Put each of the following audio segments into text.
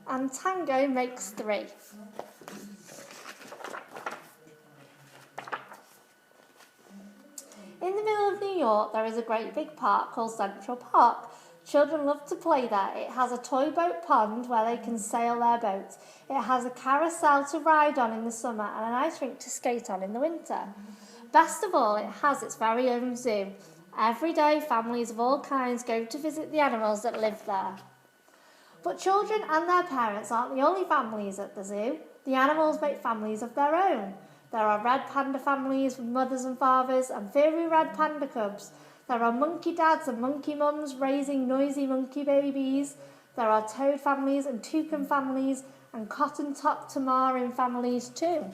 and tango makes 3. In the middle of New York, there is a great big park called Central Park. Children love to play there. It has a toy boat pond where they can sail their boats. It has a carousel to ride on in the summer and an ice rink to skate on in the winter. Best of all, it has its very own zoo. Every day, families of all kinds go to visit the animals that live there. But children and their parents aren't the only families at the zoo. The animals make families of their own. There are red panda families with mothers and fathers and furry red panda cubs. There are monkey dads and monkey mums raising noisy monkey babies. There are toad families and toucan families and cotton-top tamarin families too.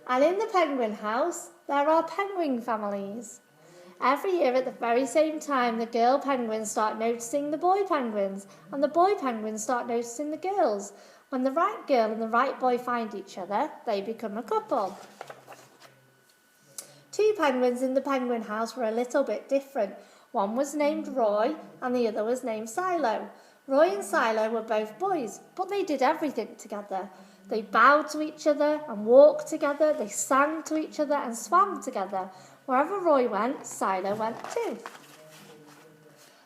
And in the penguin house, there are penguin families. Every year at the very same time, the girl penguins start noticing the boy penguins, and the boy penguins start noticing the girls. When the right girl and the right boy find each other, they become a couple. 2 penguins in the penguin house were a little bit different. One was named Roy and the other was named Silo. Roy and Silo were both boys, but they did everything together. They bowed to each other and walked together. They sang to each other and swam together. Wherever Roy went, Silo went too.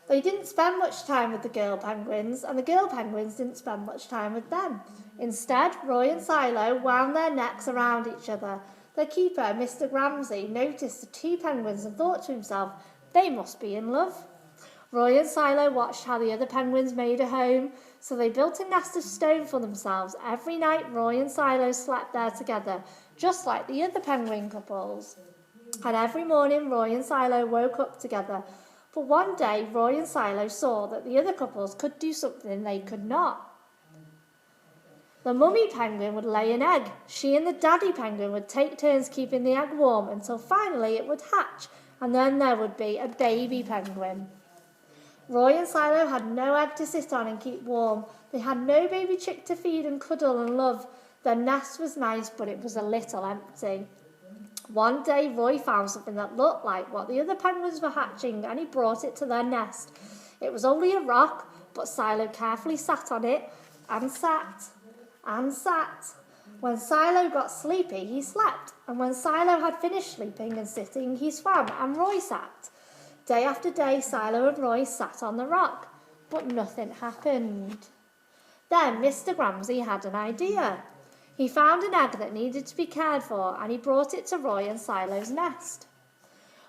They didn't spend much time with the girl penguins, and the girl penguins didn't spend much time with them. Instead, Roy and Silo wound their necks around each other. Their keeper, Mr. Gramsay, noticed the 2 penguins and thought to himself, they must be in love. Roy and Silo watched how the other penguins made a home, so they built a nest of stone for themselves. Every night, Roy and Silo slept there together, just like the other penguin couples. And every morning, Roy and Silo woke up together. But one day, Roy and Silo saw that the other couples could do something they could not. The mummy penguin would lay an egg. She and the daddy penguin would take turns keeping the egg warm until finally it would hatch, and then there would be a baby penguin. Roy and Silo had no egg to sit on and keep warm. They had no baby chick to feed and cuddle and love. Their nest was nice, but it was a little empty. One day, Roy found something that looked like what the other penguins were hatching, and he brought it to their nest. It was only a rock, but Silo carefully sat on it and sat. And sat. When Silo got sleepy, he slept, and when Silo had finished sleeping and sitting, he swam, and Roy sat. Day after day, Silo and Roy sat on the rock, but nothing happened. Then Mr. Gramsay had an idea. He found an egg that needed to be cared for, and he brought it to Roy and Silo's nest.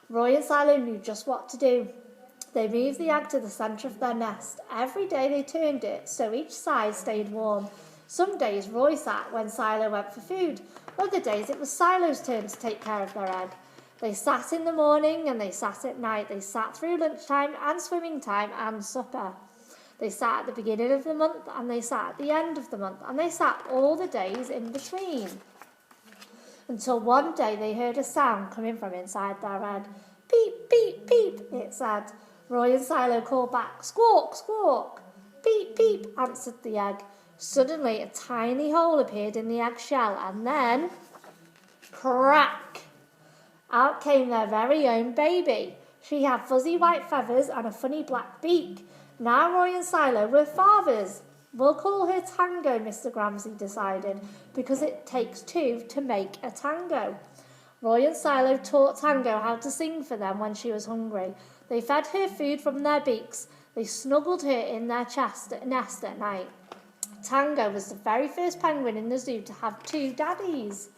Roy and Silo knew just what to do. They moved the egg to the centre of their nest. Every day they turned it, so each side stayed warm. Some days Roy sat when Silo went for food. Other days it was Silo's turn to take care of their egg. They sat in the morning and they sat at night. They sat through lunchtime and swimming time and supper. They sat at the beginning of the month and they sat at the end of the month. And they sat all the days in between. Until one day they heard a sound coming from inside their head. Peep, peep, peep, it said. Roy and Silo called back, squawk, squawk. Peep, peep, answered the egg. Suddenly, a tiny hole appeared in the eggshell, and then, crack! Out came their very own baby. She had fuzzy white feathers and a funny black beak. Now Roy and Silo were fathers. We'll call her Tango, Mr. Gramsay decided, because it takes 2 to make a tango. Roy and Silo taught Tango how to sing for them when she was hungry. They fed her food from their beaks. They snuggled her in their nest at night. Tango was the very first penguin in the zoo to have 2 daddies.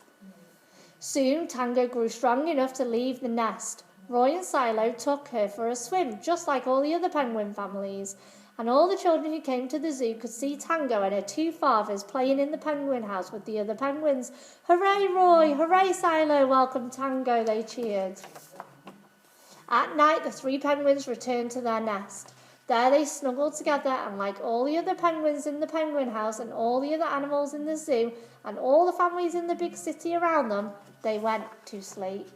Soon Tango grew strong enough to leave the nest. Roy and Silo took her for a swim, just like all the other penguin families. And all the children who came to the zoo could see Tango and her 2 fathers playing in the penguin house with the other penguins. Hooray, Roy! Hooray, Silo! Welcome, Tango! They cheered. At night, the 3 penguins returned to their nest. There they snuggled together, and like all the other penguins in the penguin house and all the other animals in the zoo and all the families in the big city around them, they went to sleep.